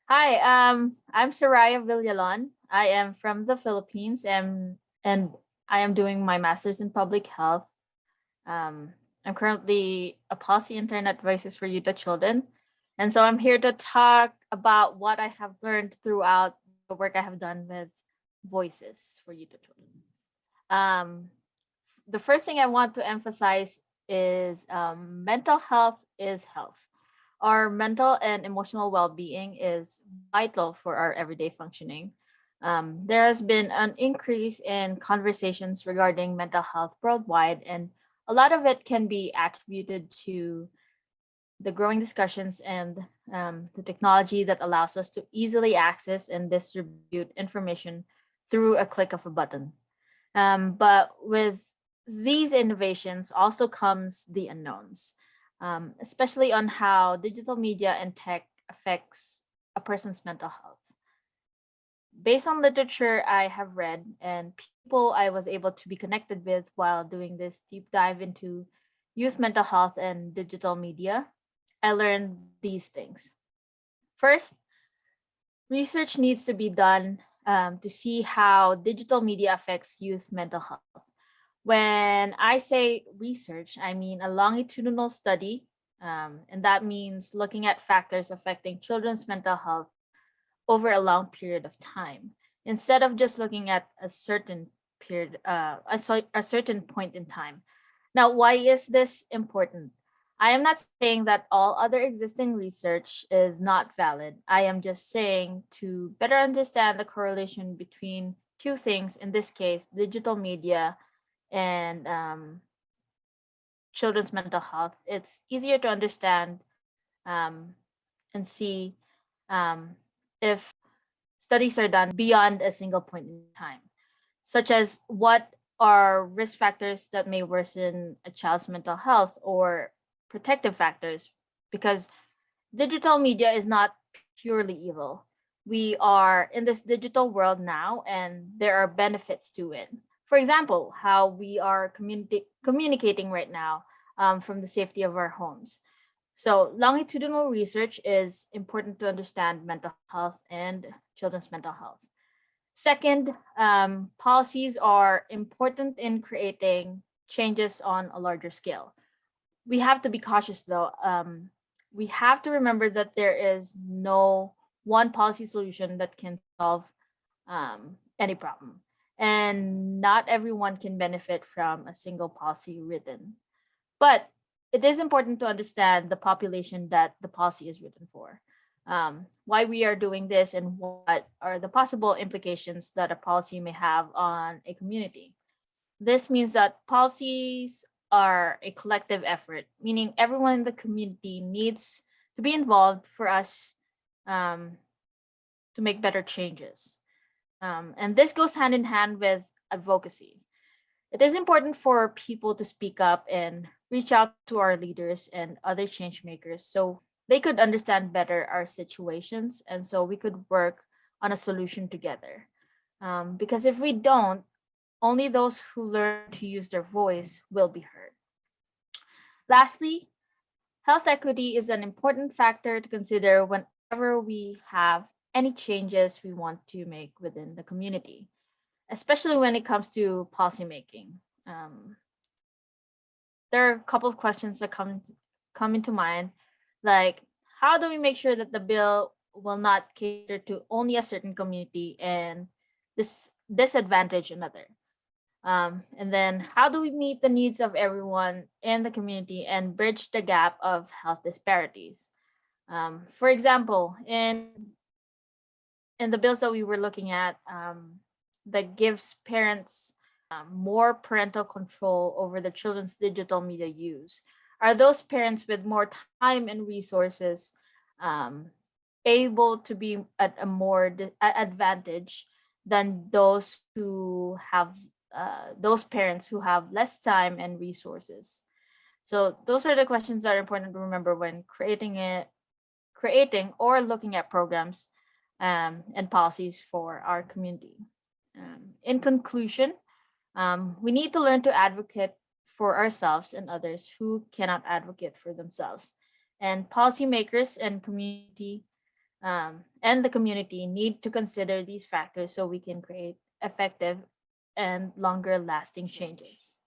Hi, I'm Sariah Villalon. I am from the Philippines and I am doing my master's in public health. Um, I'm currently a policy intern at Voices for Youth and Children. And so I'm here to talk about what I have learned throughout the work I have done with Voices for Youth and Children. Um, the first thing I want to emphasize is mental health is health. Our mental and emotional well being is vital for our everyday functioning. There has been an increase in conversations regarding mental health worldwide, and a lot of it can be attributed to the growing discussions and the technology that allows us to easily access and distribute information through a click of a button. But with these innovations also comes the unknowns, especially on how digital media and tech affects a person's mental health. Based on literature I have read and people I was able to be connected with while doing this deep dive into youth mental health and digital media, I learned these things. First, research needs to be done to see how digital media affects youth mental health. When I say research, I mean a longitudinal study, and that means looking at factors affecting children's mental health over a long period of time, instead of just looking at a certain period, a certain point in time. Now, why is this important? I am not saying that all other existing research is not valid. I am just saying to better understand the correlation between two things, in this case, digital media and children's mental health, it's easier to understand um, and see um, if studies are done beyond a single point in time, such as what are risk factors that may worsen a child's mental health or protective factors, because digital media is not purely evil. We are in this digital world now, and there are benefits to it. For example, how we are communicating right now from the safety of our homes. So, longitudinal research is important to understand mental health and children's mental health. Second, policies are important in creating changes on a larger scale. We have to be cautious though. We have to remember that there is no one policy solution that can solve any problem. And not everyone can benefit from a single policy written. But it is important to understand the population that the policy is written for, why we are doing this, and what are the possible implications that a policy may have on a community. This means that policies are a collective effort, meaning everyone in the community needs to be involved for us um, to make better changes. And this goes hand in hand with advocacy. It is important for people to speak up and reach out to our leaders and other change makers so they could understand better our situations and so we could work on a solution together. Because if we don't, only those who learn to use their voice will be heard. Lastly, health equity is an important factor to consider whenever we have any changes we want to make within the community, especially when it comes to policymaking. Um, there are a couple of questions that come into mind, like how do we make sure that the bill will not cater to only a certain community and disadvantage another? And then how do we meet the needs of everyone in the community and bridge the gap of health disparities? For example, in the bills that we were looking at, that gives parents more parental control over the children's digital media use. Are those parents with more time and resources um, able to be at a more advantage than those parents who have less time and resources? So those are the questions that are important to remember when creating or looking at programs and policies for our community. In conclusion, we need to learn to advocate for ourselves and others who cannot advocate for themselves. And policymakers and community and the community need to consider these factors so we can create effective and longer lasting changes.